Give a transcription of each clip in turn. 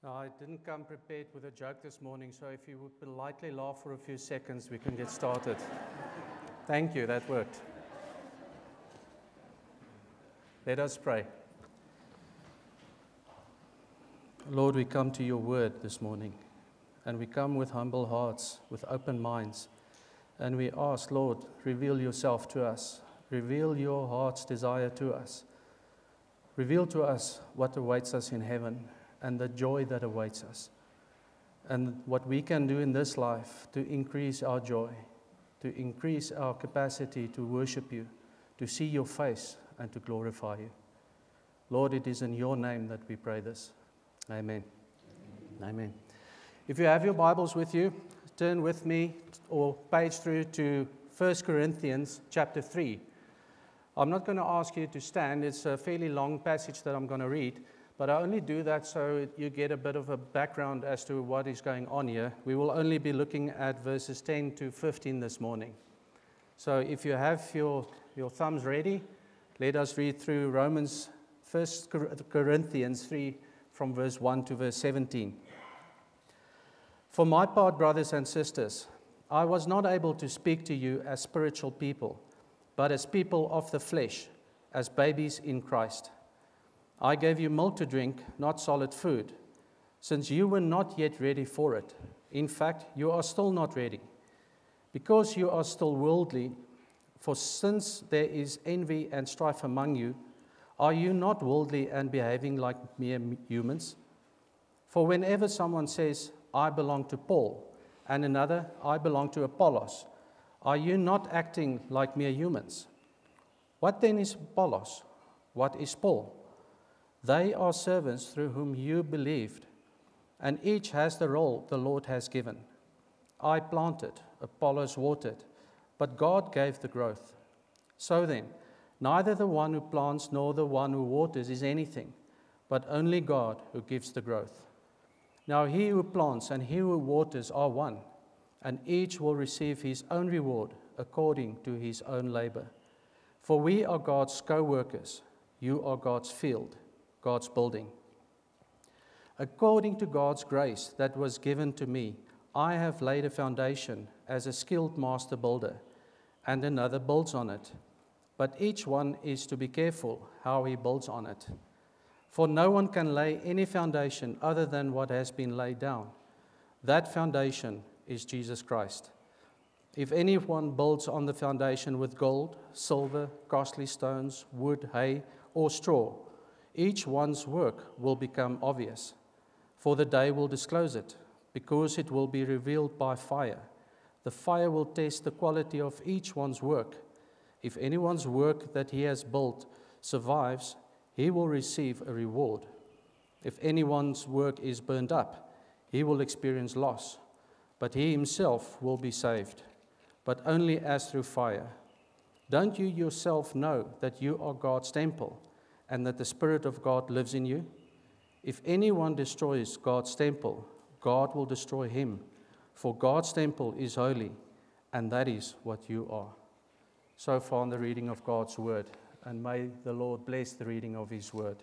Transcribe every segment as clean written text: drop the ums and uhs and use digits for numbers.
I didn't come prepared with a joke this morning, so if you would politely laugh for a few seconds, we can get started. Thank you, that worked. Let us pray. Lord, we come to your word this morning, and we come with humble hearts, with open minds, and we ask, Lord, reveal yourself to us. Reveal your heart's desire to us. Reveal to us what awaits us in heaven and the joy that awaits us, and what we can do in this life to increase our joy, to increase our capacity to worship you, to see your face and to glorify you. Lord, it is in your name that we pray this. Amen. Amen. If you have your Bibles with you, turn with me or page through to 1 Corinthians chapter 3. I'm not going to ask you to stand. It's a fairly long passage that I'm going to read, but I only do that so you get a bit of a background as to what is going on here. We will only be looking at verses 10 to 15 this morning. So if you have your thumbs ready, let us read through 1 Corinthians 3 from verse 1 to verse 17. For my part, brothers and sisters, I was not able to speak to you as spiritual people, but as people of the flesh, as babies in Christ. I gave you milk to drink, not solid food, since you were not yet ready for it. In fact, you are still not ready, because you are still worldly. For since there is envy and strife among you, are you not worldly and behaving like mere humans? For whenever someone says, I belong to Paul, and another, I belong to Apollos, are you not acting like mere humans? What then is Apollos? What is Paul? They are servants through whom you believed, and each has the role the Lord has given. I planted, Apollos watered, but God gave the growth. So then, neither the one who plants nor the one who waters is anything, but only God who gives the growth. Now he who plants and he who waters are one, and each will receive his own reward according to his own labor. For we are God's co-workers. You are God's field, God's building. According to God's grace that was given to me, I have laid a foundation as a skilled master builder, and another builds on it. But each one is to be careful how he builds on it. For no one can lay any foundation other than what has been laid down. That foundation is Jesus Christ. If anyone builds on the foundation with gold, silver, costly stones, wood, hay, or straw, each one's work will become obvious, for the day will disclose it, because it will be revealed by fire. The fire will test the quality of each one's work. If anyone's work that he has built survives, he will receive a reward. If anyone's work is burned up, he will experience loss, but he himself will be saved, but only as through fire. Don't you yourself know that you are God's temple, and that the Spirit of God lives in you? If anyone destroys God's temple, God will destroy him, for God's temple is holy, and that is what you are. So far in the reading of God's word, and may the Lord bless the reading of his word.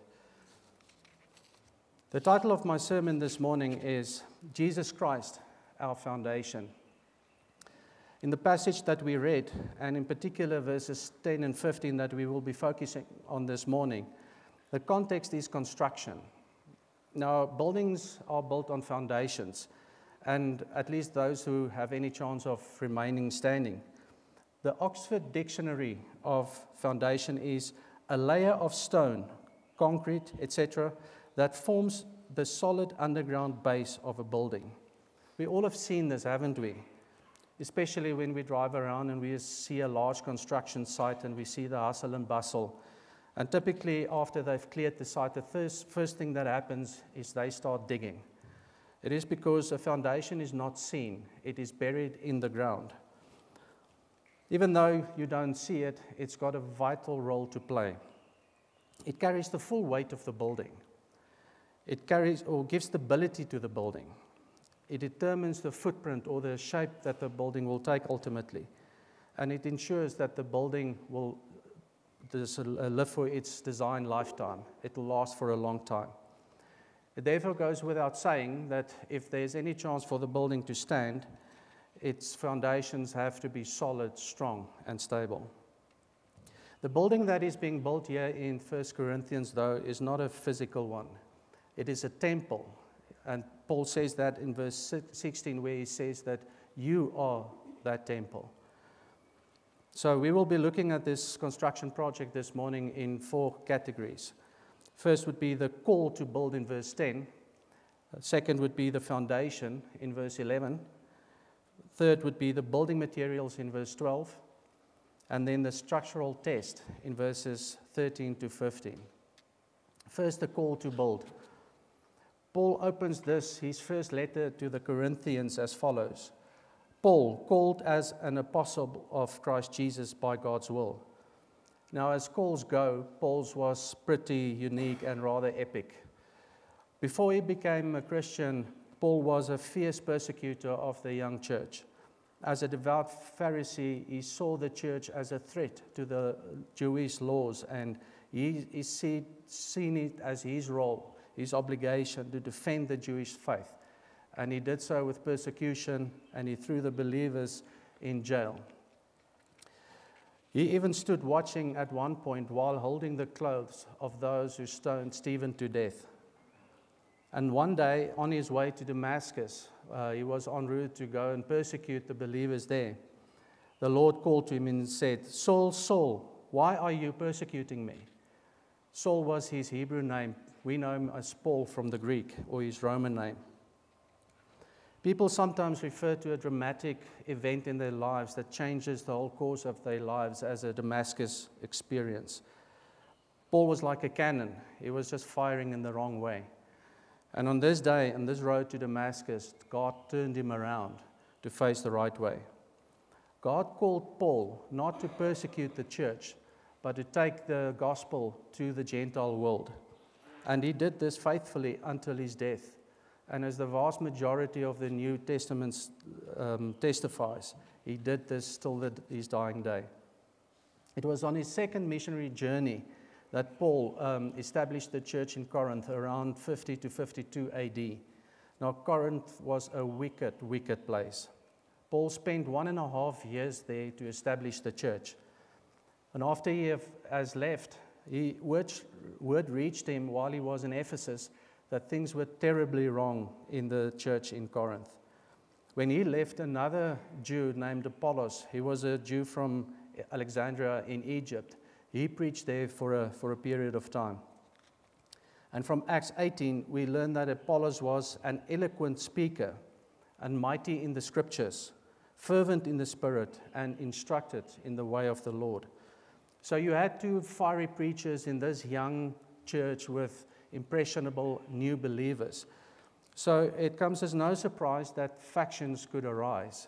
The title of my sermon this morning is Jesus Christ, our foundation. In the passage that we read, and in particular verses 10 and 15 that we will be focusing on this morning, the context is construction. Now, buildings are built on foundations, and at least those who have any chance of remaining standing. The Oxford Dictionary of foundation is a layer of stone, concrete, etc., that forms the solid underground base of a building. We all have seen this, haven't we? Especially when we drive around and we see a large construction site and we see the hustle and bustle. And typically after they've cleared the site, the first thing that happens is they start digging. It is because a foundation is not seen. It is buried in the ground. Even though you don't see it, it's got a vital role to play. It carries the full weight of the building. It carries or gives stability to the building. It determines the footprint or the shape that the building will take ultimately. And it ensures that the building will live for its design lifetime. It will last for a long time. It therefore goes without saying that if there's any chance for the building to stand, its foundations have to be solid, strong, and stable. The building that is being built here in 1 Corinthians, though, is not a physical one. It is a temple. And Paul says that in verse 16, where he says that you are that temple. So we will be looking at this construction project this morning in 4 categories. First would be the call to build in verse 10. Second would be the foundation in verse 11. Third would be the building materials in verse 12. And then the structural test in verses 13 to 15. First, the call to build. Paul opens his first letter to the Corinthians as follows. Paul, called as an apostle of Christ Jesus by God's will. Now, as calls go, Paul's was pretty unique and rather epic. Before he became a Christian, Paul was a fierce persecutor of the young church. As a devout Pharisee, he saw the church as a threat to the Jewish laws, and he seen it as his role, his obligation to defend the Jewish faith. And he did so with persecution, and he threw the believers in jail. He even stood watching at one point while holding the clothes of those who stoned Stephen to death. And one day, on his way to Damascus, he was en route to go and persecute the believers there. The Lord called to him and said, Saul, Saul, why are you persecuting me? Saul was his Hebrew name. We know him as Paul from the Greek, or his Roman name. People sometimes refer to a dramatic event in their lives that changes the whole course of their lives as a Damascus experience. Paul was like a cannon. He was just firing in the wrong way. And on this day, on this road to Damascus, God turned him around to face the right way. God called Paul not to persecute the church, but to take the gospel to the Gentile world. And he did this faithfully until his death. And as the vast majority of the New Testament testifies, he did this till his dying day. It was on his second missionary journey that Paul established the church in Corinth around 50 to 52 AD. Now, Corinth was a wicked, wicked place. Paul spent 1.5 years there to establish the church. And after he has left, word reached him while he was in Ephesus that things were terribly wrong in the church in Corinth. When he left, another Jew named Apollos, he was a Jew from Alexandria in Egypt, he preached there for a period of time. And from Acts 18, we learn that Apollos was an eloquent speaker and mighty in the scriptures, fervent in the spirit, and instructed in the way of the Lord. So you had 2 fiery preachers in this young church with impressionable new believers. So it comes as no surprise that factions could arise.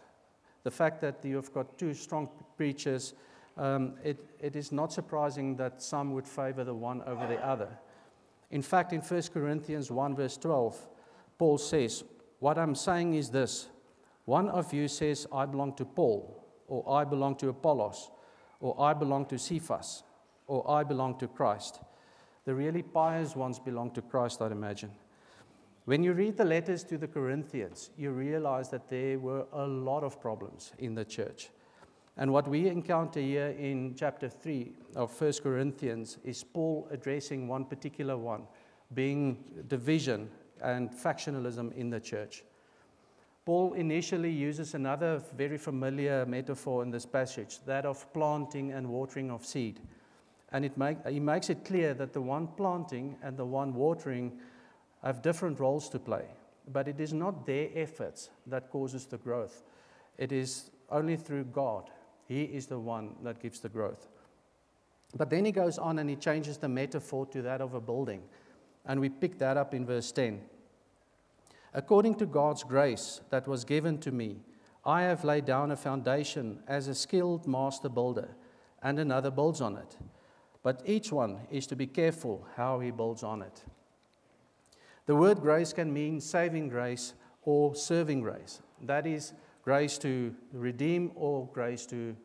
The fact that you've got 2 strong preachers, it is not surprising that some would favor the one over the other. In fact, in 1 Corinthians 1 verse 12, Paul says, what I'm saying is this, one of you says, I belong to Paul, or I belong to Apollos, or I belong to Cephas, or I belong to Christ. The really pious ones belong to Christ, I'd imagine. When you read the letters to the Corinthians, you realize that there were a lot of problems in the church. And what we encounter here in chapter 3 of 1 Corinthians is Paul addressing one particular one, being division and factionalism in the church. Paul initially uses another very familiar metaphor in this passage, that of planting and watering of seed. And he makes it clear that the one planting and the one watering have different roles to play. But it is not their efforts that causes the growth. It is only through God. He is the one that gives the growth. But then he goes on and he changes the metaphor to that of a building. And we pick that up in verse 10. According to God's grace that was given to me, I have laid down a foundation as a skilled master builder, and another builds on it. But each one is to be careful how he builds on it. The word grace can mean saving grace or serving grace. That is, grace to redeem or grace to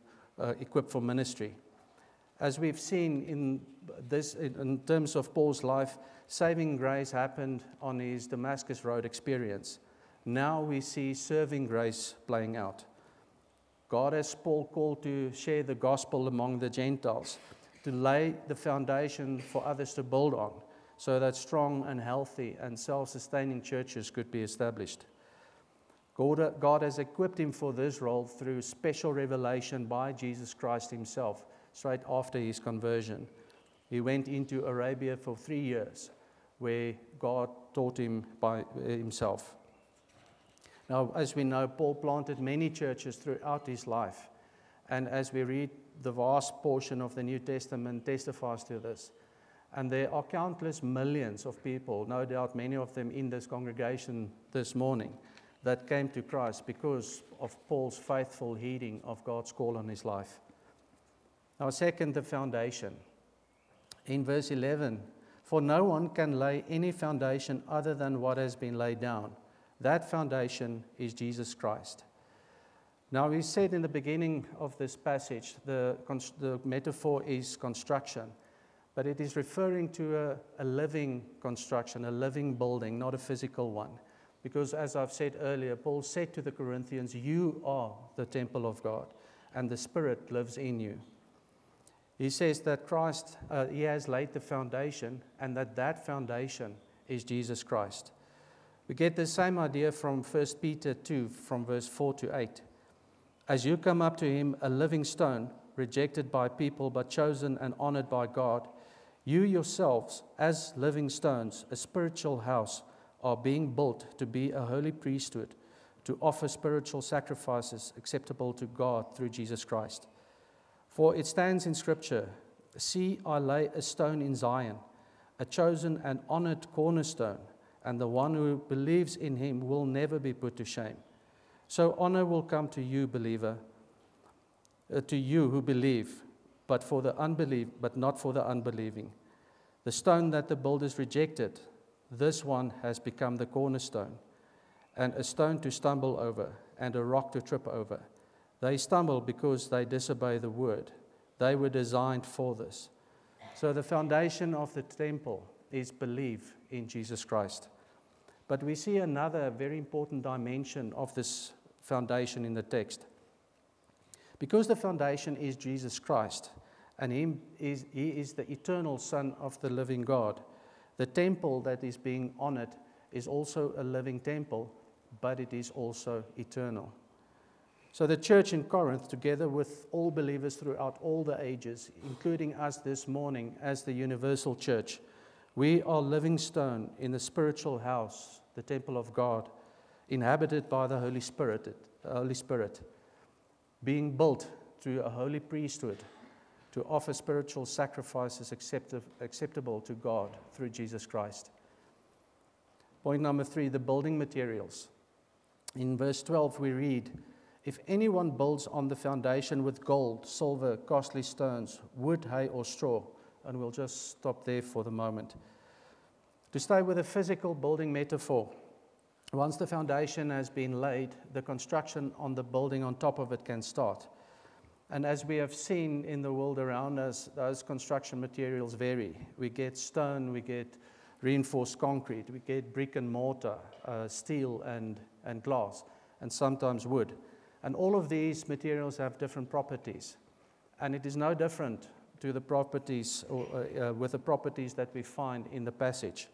equip for ministry. As we've seen in terms of Paul's life, saving grace happened on his Damascus Road experience. Now we see serving grace playing out. God has Paul called to share the gospel among the Gentiles, to lay the foundation for others to build on, so that strong and healthy and self-sustaining churches could be established. God has equipped him for this role through special revelation by Jesus Christ himself, straight after his conversion. He went into Arabia for 3 years, where God taught him by himself. Now, as we know, Paul planted many churches throughout his life. And as we read, the vast portion of the New Testament testifies to this. And there are countless millions of people, no doubt many of them in this congregation this morning, that came to Christ because of Paul's faithful heeding of God's call on his life. Now, second, the foundation. In verse 11, "For no one can lay any foundation other than what has been laid down. That foundation is Jesus Christ." Now, we said in the beginning of this passage, the metaphor is construction, but it is referring to a living construction, a living building, not a physical one. Because as I've said earlier, Paul said to the Corinthians, "You are the temple of God, and the Spirit lives in you." He says that Christ, he has laid the foundation, and that foundation is Jesus Christ. We get the same idea from 1 Peter 2, from verse 4 to 8. "As you come up to him, a living stone, rejected by people, but chosen and honored by God, you yourselves, as living stones, a spiritual house, are being built to be a holy priesthood, to offer spiritual sacrifices acceptable to God through Jesus Christ. For it stands in Scripture, 'See, I lay a stone in Zion, a chosen and honored cornerstone, and the one who believes in him will never be put to shame.' So honor will come to you, believer, to you who believe, but not for the unbelieving. The stone that the builders rejected, this one has become the cornerstone, and a stone to stumble over, and a rock to trip over. They stumble because they disobey the word. They were designed for this." So the foundation of the temple is belief in Jesus Christ. But we see another very important dimension of this foundation in the text. Because the foundation is Jesus Christ, and He is the eternal Son of the living God, the temple that is being honored is also a living temple, but it is also eternal. So the church in Corinth, together with all believers throughout all the ages, including us this morning as the universal church, we are living stone in the spiritual house, the temple of God, inhabited by the Holy Spirit, being built through a holy priesthood to offer spiritual sacrifices acceptable to God through Jesus Christ. Point number 3, the building materials. In verse 12 we read, "If anyone builds on the foundation with gold, silver, costly stones, wood, hay, or straw," and we'll just stop there for the moment. To stay with a physical building metaphor, once the foundation has been laid, the construction on the building on top of it can start. And as we have seen in the world around us, those construction materials vary. We get stone, we get reinforced concrete, we get brick and mortar, steel and glass, and sometimes wood. And all of these materials have different properties. And it is no different to the properties with the properties that we find in the passage.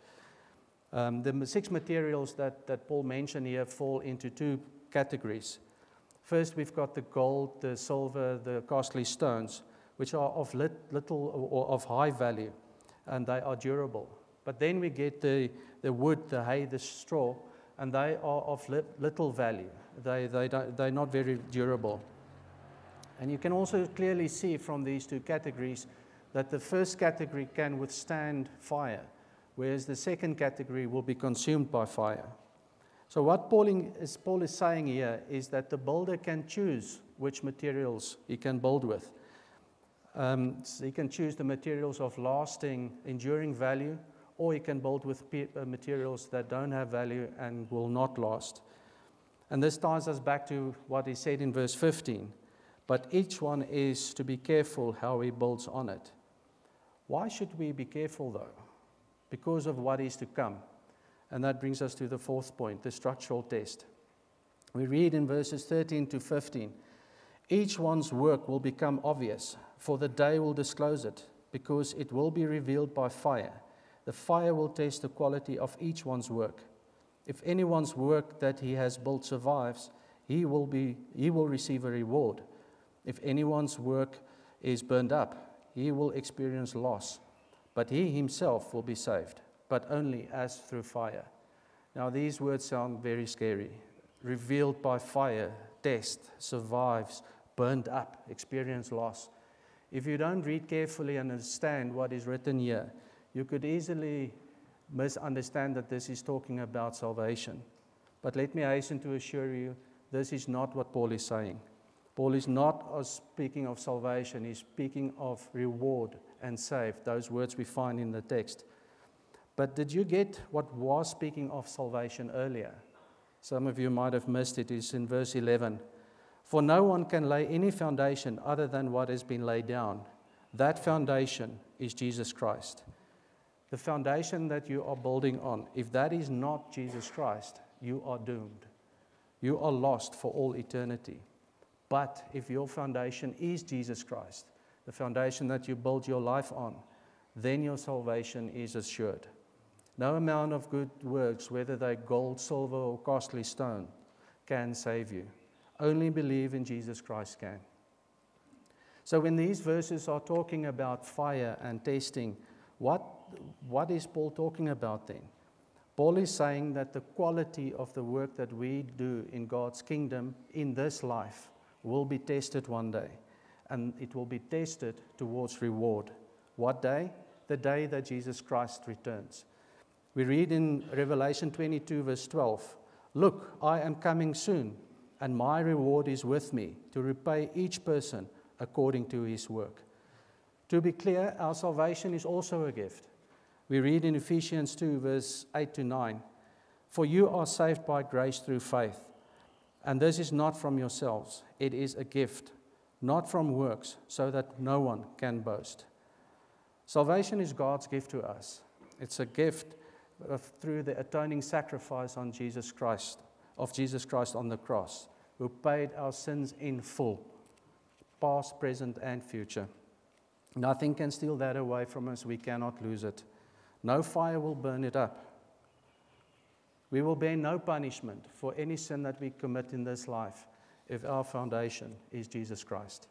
The 6 materials that Paul mentioned here fall into 2 categories. First, we've got the gold, the silver, the costly stones, which are of little or of high value, and they are durable. But then we get the wood, the hay, the straw, and they are of little value. They're not very durable. And you can also clearly see from these 2 categories that the first category can withstand fire, whereas the second category will be consumed by fire. So what Paul is saying here is that the builder can choose which materials he can build with. So he can choose the materials of lasting, enduring value, or he can build with materials that don't have value and will not last. And this ties us back to what he said in verse 15. but each one is to be careful how he builds on it. Why should we be careful though? Because of what is to come. And that brings us to the fourth point, the structural test. We read in verses 13 to 15, each one's work will become obvious, for the day will disclose it, because it will be revealed by fire. The fire will test the quality of each one's work. If anyone's work that he has built survives, he will receive a reward. If anyone's work is burned up, he will experience loss, but he himself will be saved, but only as through fire. Now these words sound very scary. Revealed by fire, test, survives, burned up, experience loss. If you don't read carefully and understand what is written here, you could easily misunderstand that this is talking about salvation. But let me hasten to assure you, this is not what Paul is saying. Paul is not speaking of salvation, he's speaking of reward and save, those words we find in the text. But did you get what was speaking of salvation earlier? Some of you might have missed it. It's in verse 11. For no one can lay any foundation other than what has been laid down. That foundation is Jesus Christ. The foundation that you are building on, if that is not Jesus Christ, you are doomed. You are lost for all eternity. But if your foundation is Jesus Christ, the foundation that you build your life on, then your salvation is assured. No amount of good works, whether they're gold, silver, or costly stone, can save you. Only believe in Jesus Christ can. So when these verses are talking about fire and testing, what is Paul talking about then? Paul is saying that the quality of the work that we do in God's kingdom in this life will be tested one day. And it will be tested towards reward. What day? The day that Jesus Christ returns. We read in Revelation 22, verse 12, "Look, I am coming soon, and my reward is with me, to repay each person according to his work." To be clear, our salvation is also a gift. We read in Ephesians 2, verse 8 to 9, "For you are saved by grace through faith, and this is not from yourselves. It is a gift, not from works, so that no one can boast." Salvation is God's gift to us. It's a gift through the atoning sacrifice on Jesus Christ on the cross, who paid our sins in full, past, present, and future. Nothing can steal that away from us. We cannot lose it. No fire will burn it up. We will bear no punishment for any sin that we commit in this life if our foundation is Jesus Christ.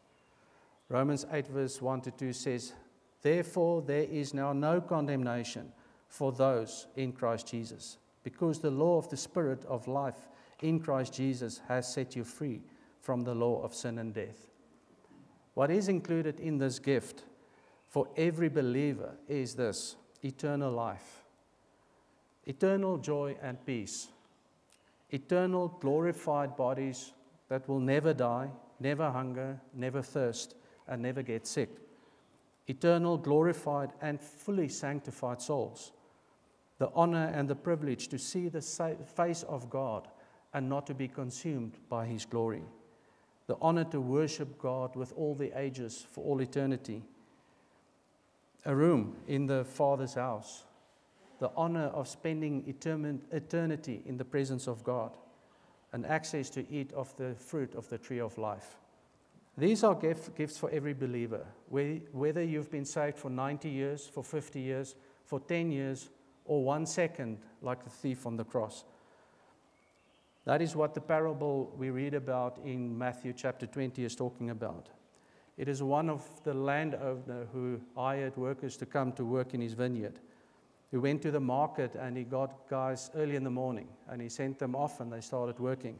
Romans 8, verse 1 to 2 says, "Therefore there is now no condemnation for those in Christ Jesus, because the law of the Spirit of life in Christ Jesus has set you free from the law of sin and death." What is included in this gift for every believer is this: eternal life, eternal joy and peace, eternal glorified bodies that will never die, never hunger, never thirst, and never get sick, eternal glorified and fully sanctified souls, the honor and the privilege to see the face of God and not to be consumed by His glory, the honor to worship God with all the ages for all eternity, a room in the Father's house, the honor of spending eternity in the presence of God, and access to eat of the fruit of the tree of life. These are gifts for every believer, whether you've been saved for 90 years, for 50 years, for 10 years, or 1 second, like the thief on the cross. That is what the parable we read about in Matthew chapter 20 is talking about. It is one of the landowner who hired workers to come to work in his vineyard. He went to the market and he got guys early in the morning and he sent them off and they started working.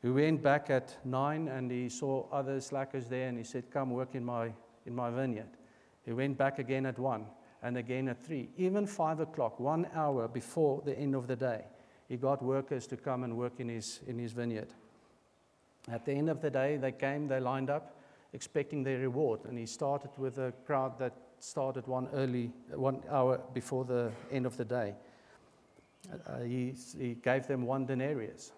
He went back at 9 and he saw other slackers there and he said, "Come work in my vineyard." He went back again at 1 and again at 3, even 5 o'clock, 1 hour before the end of the day. He got workers to come and work in his vineyard. At the end of the day, they came, they lined up, expecting their reward. And he started with a crowd that started 1 hour before the end of the day. He gave them 1 denarius.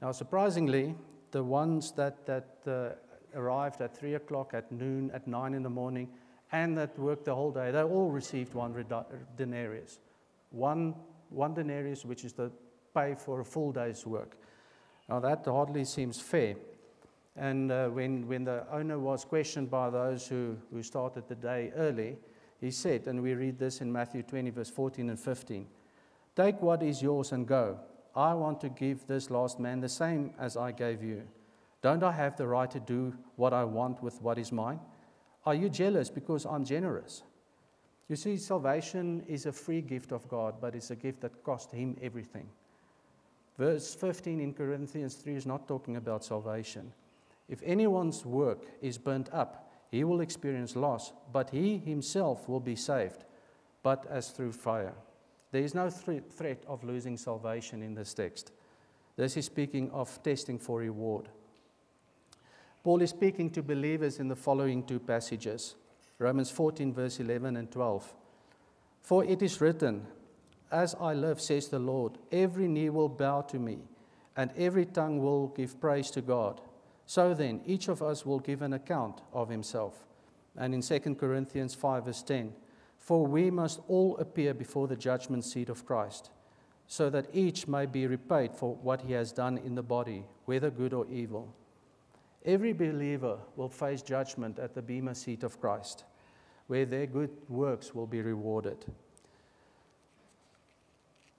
Now, surprisingly, the ones that arrived at 3 o'clock, at noon, at 9 in the morning, and that worked the whole day, they all received one denarius. One denarius, which is the pay for a full day's work. Now that hardly seems fair. And when the owner was questioned by those who started the day early, he said, and we read this in Matthew 20, verse 14 and 15, "Take what is yours and go. I want to give this last man the same as I gave you. Don't I have the right to do what I want with what is mine? Are you jealous because I'm generous?" You see, salvation is a free gift of God, but it's a gift that cost him everything. Verse 15 in Corinthians 3 is not talking about salvation. If anyone's work is burnt up, he will experience loss, but he himself will be saved, but as through fire. There is no threat of losing salvation in this text. This is speaking of testing for reward. Paul is speaking to believers in the following two passages. Romans 14, verse 11 and 12. "For it is written, as I live, says the Lord, every knee will bow to me, and every tongue will give praise to God. So then, each of us will give an account of himself." And in 2 Corinthians 5, verse 10, "For we must all appear before the judgment seat of Christ, so that each may be repaid for what he has done in the body, whether good or evil." Every believer will face judgment at the bema seat of Christ, where their good works will be rewarded.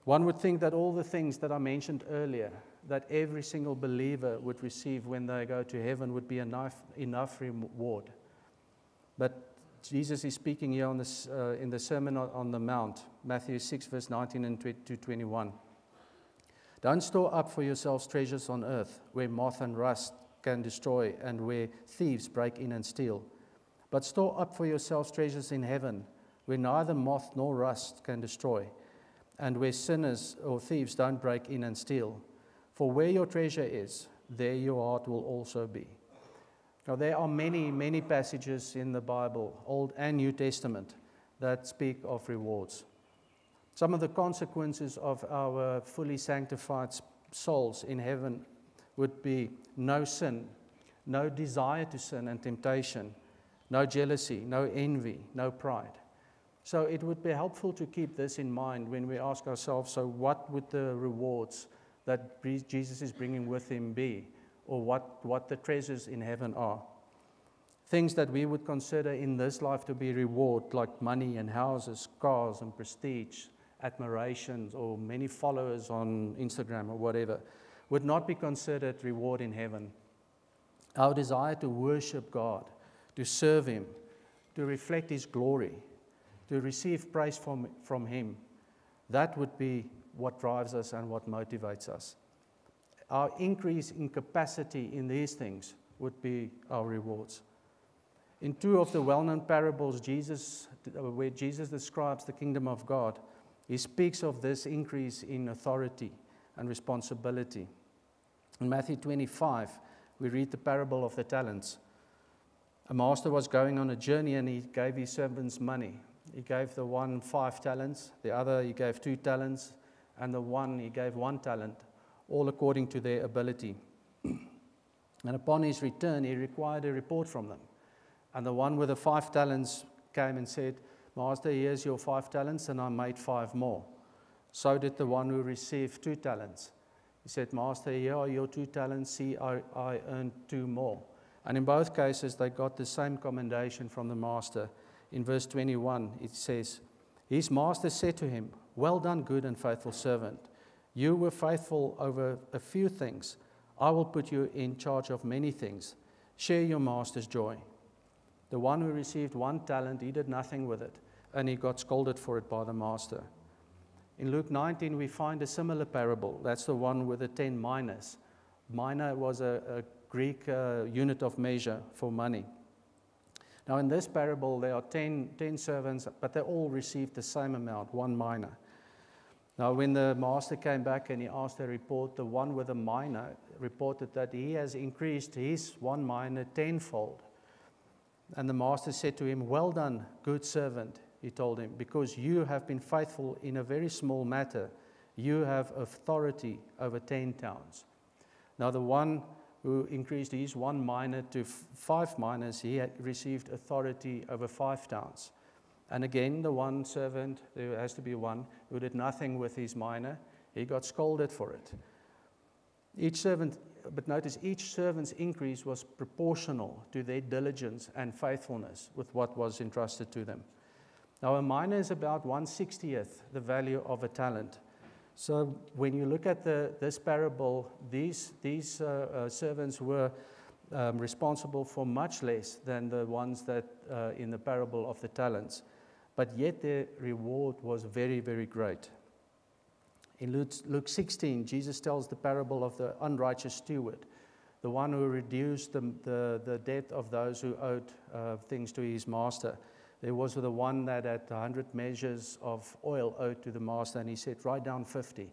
One would think that all the things that I mentioned earlier, that every single believer would receive when they go to heaven, would be enough reward. But Jesus is speaking here on this, in the Sermon on the Mount, Matthew 6, verse 19 and to 21. "Don't store up for yourselves treasures on earth, where moth and rust can destroy, and where thieves break in and steal. But store up for yourselves treasures in heaven, where neither moth nor rust can destroy, and where sinners or thieves don't break in and steal. For where your treasure is, there your heart will also be." Now, there are many, many passages in the Bible, Old and New Testament, that speak of rewards. Some of the consequences of our fully sanctified souls in heaven would be no sin, no desire to sin and temptation, no jealousy, no envy, no pride. So it would be helpful to keep this in mind when we ask ourselves, so what would the rewards that Jesus is bringing with him be? Or what the treasures in heaven are? Things that we would consider in this life to be reward, like money and houses, cars and prestige, admirations, or many followers on Instagram or whatever, would not be considered reward in heaven. Our desire to worship God, to serve him, to reflect his glory, to receive praise from him, that would be what drives us and what motivates us. Our increase in capacity in these things would be our rewards. In two of the well-known parables, where Jesus describes the kingdom of God, he speaks of this increase in authority and responsibility. In Matthew 25, we read the parable of the talents. A master was going on a journey and he gave his servants money. He gave the one 5 talents, the other he gave 2 talents, and the one he gave 1 talent, all according to their ability. And upon his return, he required a report from them. And the one with the 5 talents came and said, "Master, here's your 5 talents, and I made 5 more." So did the one who received 2 talents. He said, "Master, here are your 2 talents. See, I earned 2 more." And in both cases, they got the same commendation from the master. In verse 21, it says, "His master said to him, 'Well done, good and faithful servant. You were faithful over a few things. I will put you in charge of many things. Share your master's joy.' The one who received 1 talent, he did nothing with it, and he got scolded for it by the master." In Luke 19, we find a similar parable. That's the one with the 10 minas. Mina was a Greek unit of measure for money. Now, in this parable, there are 10 servants, but they all received the same amount, 1 mina. Now, when the master came back and he asked a report, the one with the mina reported that he has increased his 1 mina tenfold. And the master said to him, "Well done, good servant," he told him, "because you have been faithful in a very small matter. You have authority over 10 towns." Now, the one who increased his 1 mina to 5 minas, he had received authority over 5 towns. And again, the one servant, there has to be one, who did nothing with his mina, he got scolded for it. But notice, each servant's increase was proportional to their diligence and faithfulness with what was entrusted to them. Now, a mina is about 1/60th the value of a talent. So when you look at this parable, these servants were responsible for much less than the ones that in the parable of the talents. But yet their reward was very, very great. In Luke 16, Jesus tells the parable of the unrighteous steward, the one who reduced the debt of those who owed things to his master. There was the one that had 100 measures of oil owed to the master, and he said, write down 50.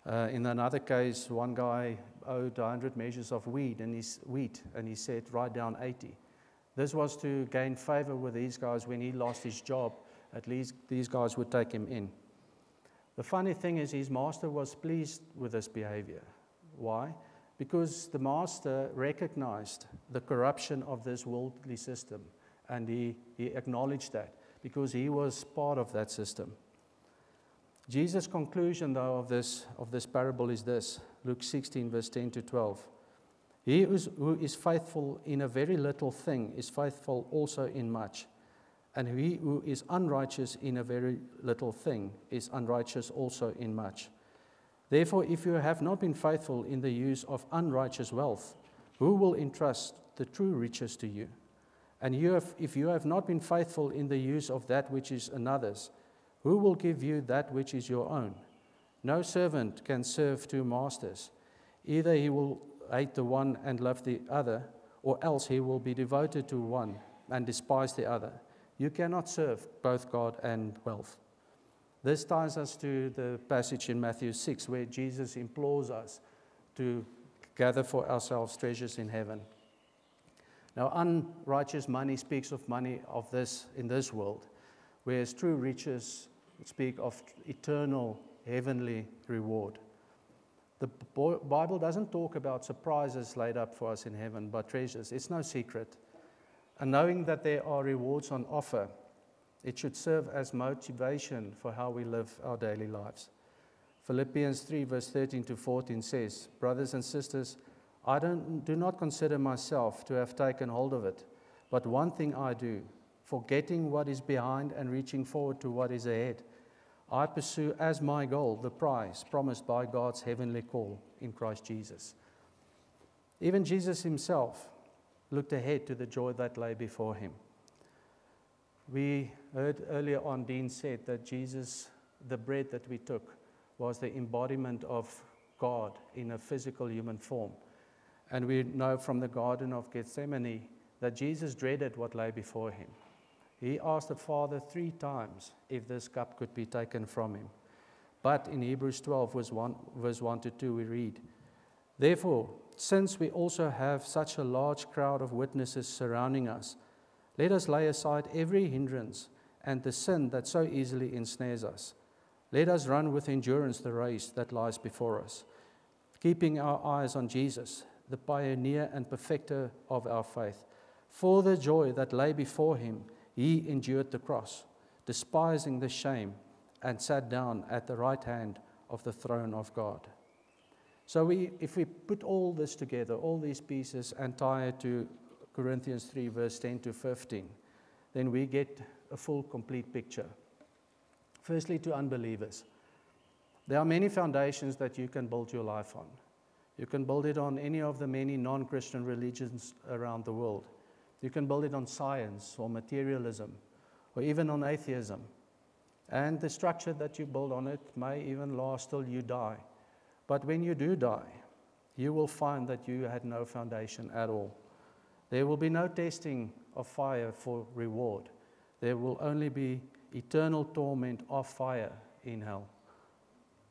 In another case, one guy owed 100 measures of wheat, and he said, write down 80. This was to gain favor with these guys. When he lost his job, at least these guys would take him in. The funny thing is, his master was pleased with this behavior. Why? Because the master recognized the corruption of this worldly system, and he acknowledged that because he was part of that system. Jesus' conclusion, though, of this parable is this: Luke 16, verse 10 to 12. He who is faithful in a very little thing is faithful also in much. And he who is unrighteous in a very little thing is unrighteous also in much. Therefore, if you have not been faithful in the use of unrighteous wealth, who will entrust the true riches to you? And if you have not been faithful in the use of that which is another's, who will give you that which is your own? No servant can serve 2 masters. Either he will hate the one and love the other, or else he will be devoted to one and despise the other. You cannot serve both God and wealth. This ties us to the passage in Matthew 6, where Jesus implores us to gather for ourselves treasures in heaven. Now, unrighteous money speaks of money of this in this world, whereas true riches speak of eternal heavenly reward. The Bible doesn't talk about surprises laid up for us in heaven, but treasures. It's no secret. And knowing that there are rewards on offer, it should serve as motivation for how we live our daily lives. Philippians 3, verse 13 to 14 says, brothers and sisters, I do not consider myself to have taken hold of it, but one thing I do, forgetting what is behind and reaching forward to what is ahead, I pursue as my goal the prize promised by God's heavenly call in Christ Jesus. Even Jesus himself looked ahead to the joy that lay before him. We heard earlier on, Dean said that Jesus, the bread that we took, was the embodiment of God in a physical human form. And we know from the Garden of Gethsemane that Jesus dreaded what lay before him. He asked the Father 3 times if this cup could be taken from him. But in Hebrews 12, verse 1 to 2, we read, therefore, since we also have such a large crowd of witnesses surrounding us, let us lay aside every hindrance and the sin that so easily ensnares us. Let us run with endurance the race that lies before us, keeping our eyes on Jesus, the pioneer and perfecter of our faith. For the joy that lay before him, he endured the cross, despising the shame, and sat down at the right hand of the throne of God. So if we put all this together, all these pieces, and tie it to Corinthians 3, verse 10 to 15, then we get a full, complete picture. Firstly, to unbelievers, there are many foundations that you can build your life on. You can build it on any of the many non-Christian religions around the world. You can build it on science or materialism or even on atheism. And the structure that you build on it may even last till you die. But when you do die, you will find that you had no foundation at all. There will be no testing of fire for reward. There will only be eternal torment of fire in hell.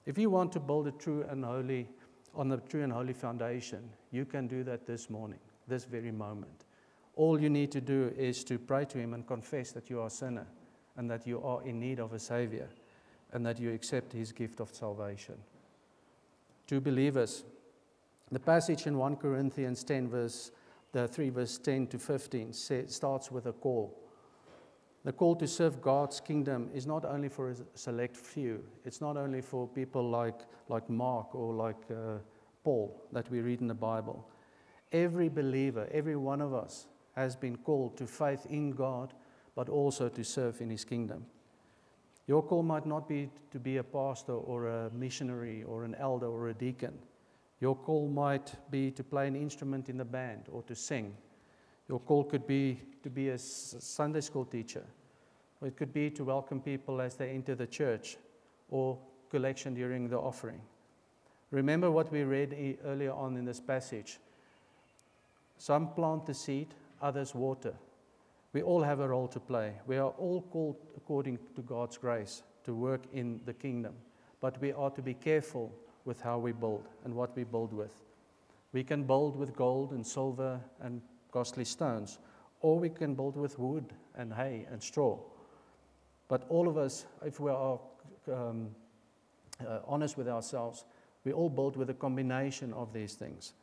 If you want to build on the true and holy foundation, you can do that this morning, this very moment. All you need to do is to pray to him and confess that you are a sinner and that you are in need of a Savior and that you accept his gift of salvation. To believers, The passage in 1 Corinthians 10, the 3 verse 10 to 15 starts with a call. The call to serve God's kingdom is not only for a select few. It's not only for people like Mark or like Paul that we read in the Bible. Every believer, every one of us has been called to faith in God, but also to serve in His kingdom. Your call might not be to be a pastor or a missionary or an elder or a deacon. Your call might be to play an instrument in the band or to sing. Your call could be to be a Sunday school teacher. Or it could be to welcome people as they enter the church or collection during the offering. Remember what we read earlier on in this passage. Some plant the seed, others water. We all have a role to play. We are all called according to God's grace to work in the kingdom. But we are to be careful with how we build and what we build with. We can build with gold and silver and costly stones, or we can build with wood and hay and straw. But all of us, if we are honest with ourselves, we all build with a combination of these things.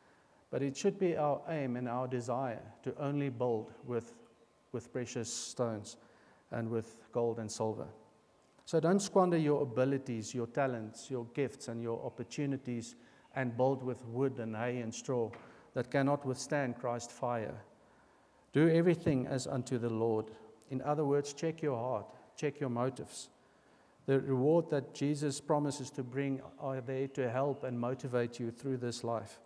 But it should be our aim and our desire to only build with precious stones and with gold and silver. So don't squander your abilities, your talents, your gifts, and your opportunities and build with wood and hay and straw that cannot withstand Christ's fire. Do everything as unto the Lord. In other words, check your heart, check your motives. The reward that Jesus promises to bring are there to help and motivate you through this life.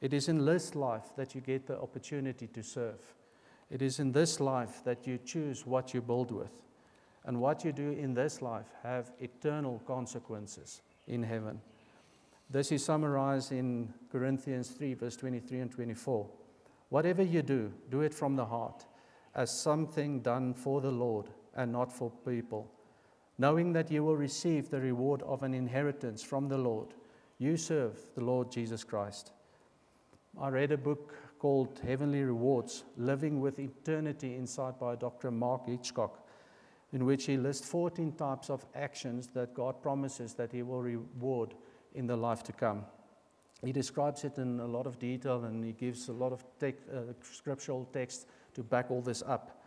It is in this life that you get the opportunity to serve. It is in this life that you choose what you build with. And what you do in this life have eternal consequences in heaven. This is summarized in Corinthians 3, verse 23 and 24. Whatever you do, do it from the heart, as something done for the Lord and not for people, knowing that you will receive the reward of an inheritance from the Lord. You serve the Lord Jesus Christ. I read a book called Heavenly Rewards, Living with Eternity Inside by Dr. Mark Hitchcock, in which he lists 14 types of actions that God promises that He will reward in the life to come. He describes it in a lot of detail, and he gives a lot of scriptural text to back all this up.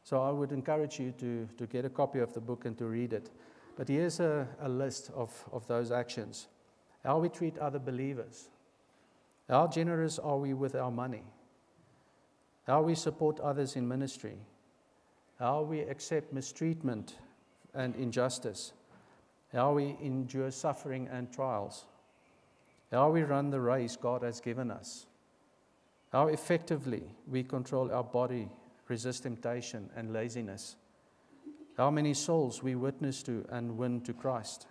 So I would encourage you to get a copy of the book and to read it. But here's a list of those actions. How we treat other believers. How generous are we with our money? How we support others in ministry. How we accept mistreatment and injustice. How we endure suffering and trials. How we run the race God has given us. How effectively we control our body, resist temptation and laziness. How many souls we witness to and win to Christ.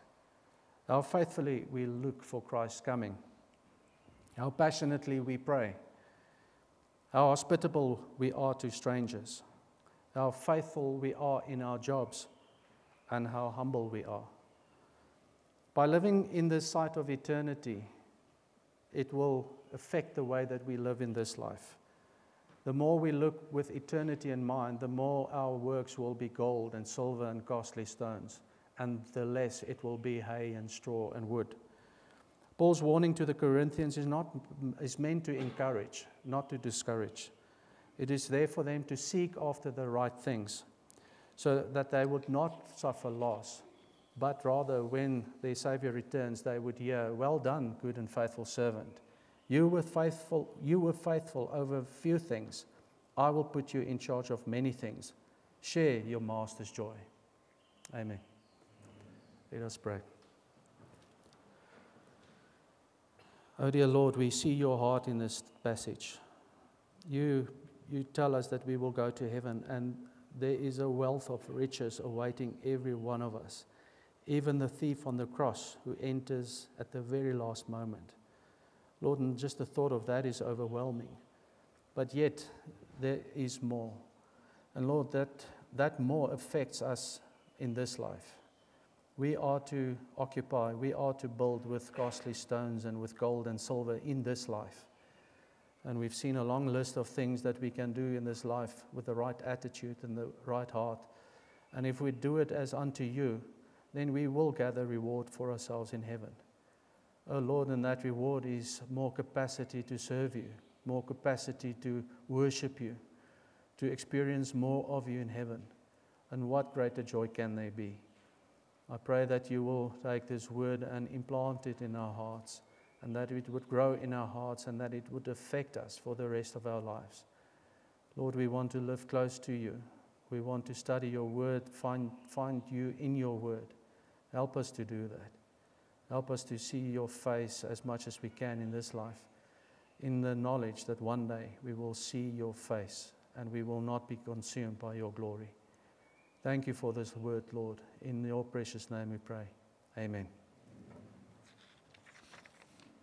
How faithfully we look for Christ's coming. How passionately we pray. How hospitable we are to strangers. How faithful we are in our jobs. And how humble we are. By living in this sight of eternity, it will affect the way that we live in this life. The more we look with eternity in mind, the more our works will be gold and silver and costly stones, and the less it will be hay and straw and wood. Paul's warning to the Corinthians is meant to encourage, not to discourage. It is there for them to seek after the right things, so that they would not suffer loss, but rather when their Savior returns, they would hear, "Well done, good and faithful servant. You were faithful over a few things. I will put you in charge of many things. Share your master's joy." Amen. Let us pray. Oh dear Lord, we see your heart in this passage. You tell us that we will go to heaven, and there is a wealth of riches awaiting every one of us. Even the thief on the cross who enters at the very last moment. Lord, and just the thought of that is overwhelming. But yet, there is more. And Lord, that more affects us in this life. We are to occupy, we are to build with costly stones and with gold and silver in this life. And we've seen a long list of things that we can do in this life with the right attitude and the right heart. And if we do it as unto you, then we will gather reward for ourselves in heaven. Oh Lord, and that reward is more capacity to serve you, more capacity to worship you, to experience more of you in heaven. And what greater joy can there be? I pray that you will take this word and implant it in our hearts, and that it would grow in our hearts, and that it would affect us for the rest of our lives. Lord, we want to live close to you. We want to study your word, find you in your word. Help us to do that. Help us to see your face as much as we can in this life, in the knowledge that one day we will see your face and we will not be consumed by your glory. Thank you for this word, Lord. In your precious name we pray. Amen.